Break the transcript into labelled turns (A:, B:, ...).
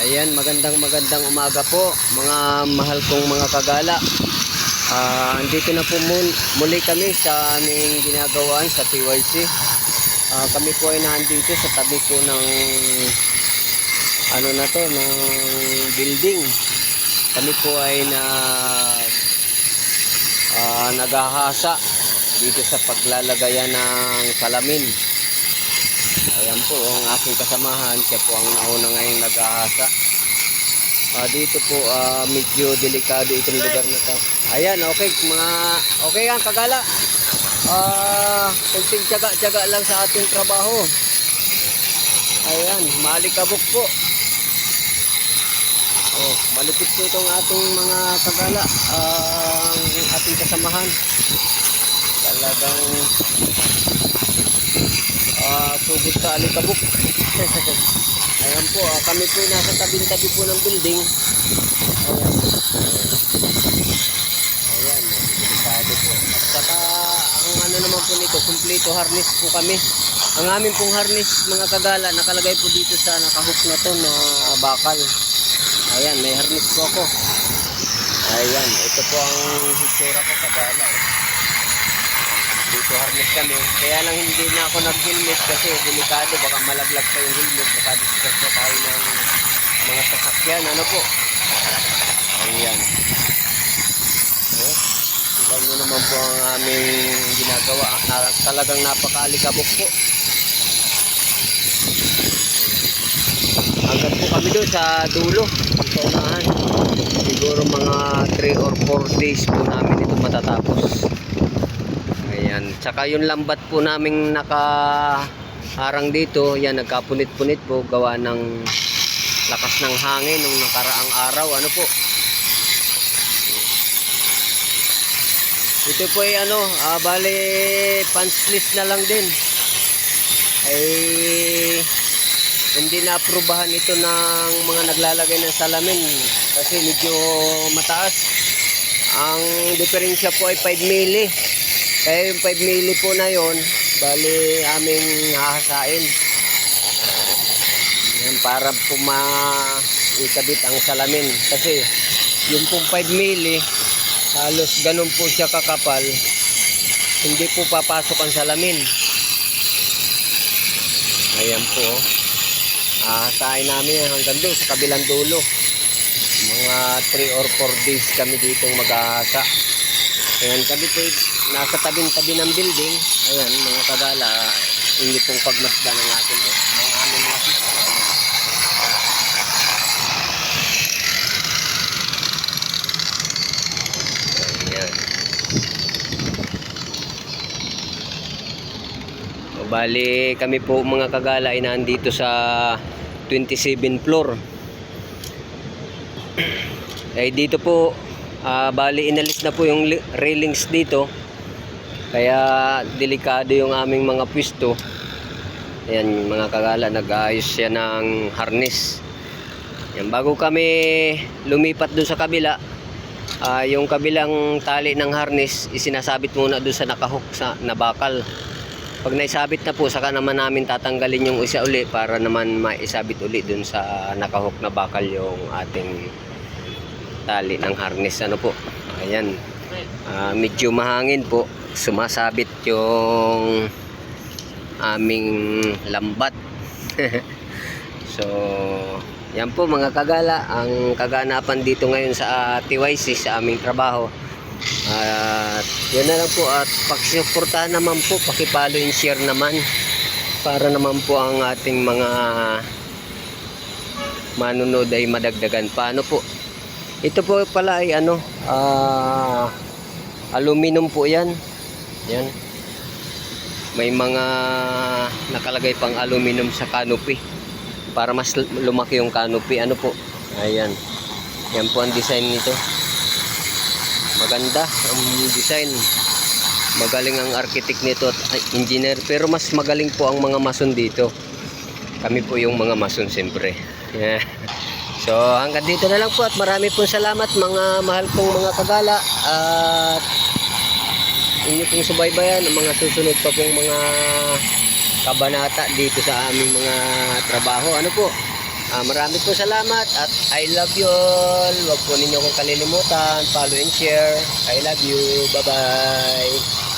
A: Ayan, magandang umaga po mga mahal kong mga kagala. Andito na po muli kami sa aming ginagawaan sa TYC. Kami po ay nandito sa tabi po ng ng building. Kami po ay naghahasa dito sa paglalagayan ng salamin. Ayan po ang aking kasamahan, siya po ang nauna ngayong naghahasa. Dito po medyo delikado itong lugar na ito. Ayan, okay ang kagala. Kunting tiyaga lang sa ating trabaho. Ayan, malikabok po. Malupit po itong ating mga kagala, ang ating kasamahan. Talagang sugod sa alikabok. Ayan po, kami po nasa tabi-tabi po ng building. Ayan, delikado po. At saka ang naman po nito, kumpleto harness po kami. Ang aming pong harness mga kagala nakalagay po dito sa nakahook na to na bakal. Ayan, may harness po ako. Ayan, ito po ang hitsura ko kagala. Dito harness kami. Kaya lang hindi na ako nag-helmet kasi delikado. Baka malaglag pa yung helmet. Baka discuss na tayo ng mga sasakyan. Ano po? Ayan. Kita nyo naman po ang aming ginagawa. Talagang napakaalikabok po. Hanggang po kami doon sa dulo. Sa unahan. Siguro mga 3 or 4 days po namin ito matatapos. Ayan, tsaka yung lambat po naming nakaharang dito, yan nagkapunit-punit po gawa ng lakas ng hangin nung nakaraang araw. Ano po? Ito po ay bale punch na lang din. Ay hindi na-aprobahan ito ng mga naglalagay ng salamin kasi medyo mataas. Ang diferensya po ay 5 mili. Kaya yung 5 mili po na yon, bali aming hahasain. Yan, para po maikabit ang salamin. Kasi yung pong 5 mili, halos ganun po siya kakapal. Hindi po papasok ang salamin. Ayan po. Hahasain namin hanggang doon sa kabilang dulo. Mga 3 or 4 days kami ditong maghahasa. Ayan, kami po nasa tabing-tabi ng building. Ayan, mga kagala, hindi pong pagmasdan ng aming mga pista. Ayan. Bali, kami po mga kagala ay nandito sa 27th floor. Dito po bali inalis na po yung railings dito, kaya delikado yung aming mga pwesto. Ayan mga kagala, nag-aayos siya ng harness. Ayan, bago kami lumipat doon sa kabila, yung kabilang tali ng harness isinasabit muna doon sa nakahook sa nabakal. Pag naisabit na po, saka naman namin tatanggalin yung isa uli para naman maisabit uli doon sa nakahook na bakal yung ating tali ng harness. Ano po, ayan, medyo mahangin po, sumasabit yung aming lambat. So yan po mga kagala ang kaganapan dito ngayon sa TYC sa aming trabaho. At yan na lang po, at pakisuportahan naman po, pakipalo and share naman para naman po ang ating mga manunod ay madagdagan pa. Ano po, ito po pala ay aluminum po yan. Yan. May mga nakalagay pang aluminum sa canopy para mas lumaki yung canopy. Ano po? Ayan. Yan po ang design nito. Maganda ang design. Magaling ang architect nito at engineer. Pero mas magaling po ang mga mason dito. Kami po yung mga mason siyempre. Yeah. So hanggang dito na lang po, at marami pong salamat mga mahal kong mga kagala, at inyo pong subaybayan ang mga susunod pa pong mga kabanata dito sa aming mga trabaho. Ano po, Marami po salamat at I love you all. Huwag po ninyo akong kalilimutan. Follow and share. I love you. Bye-bye.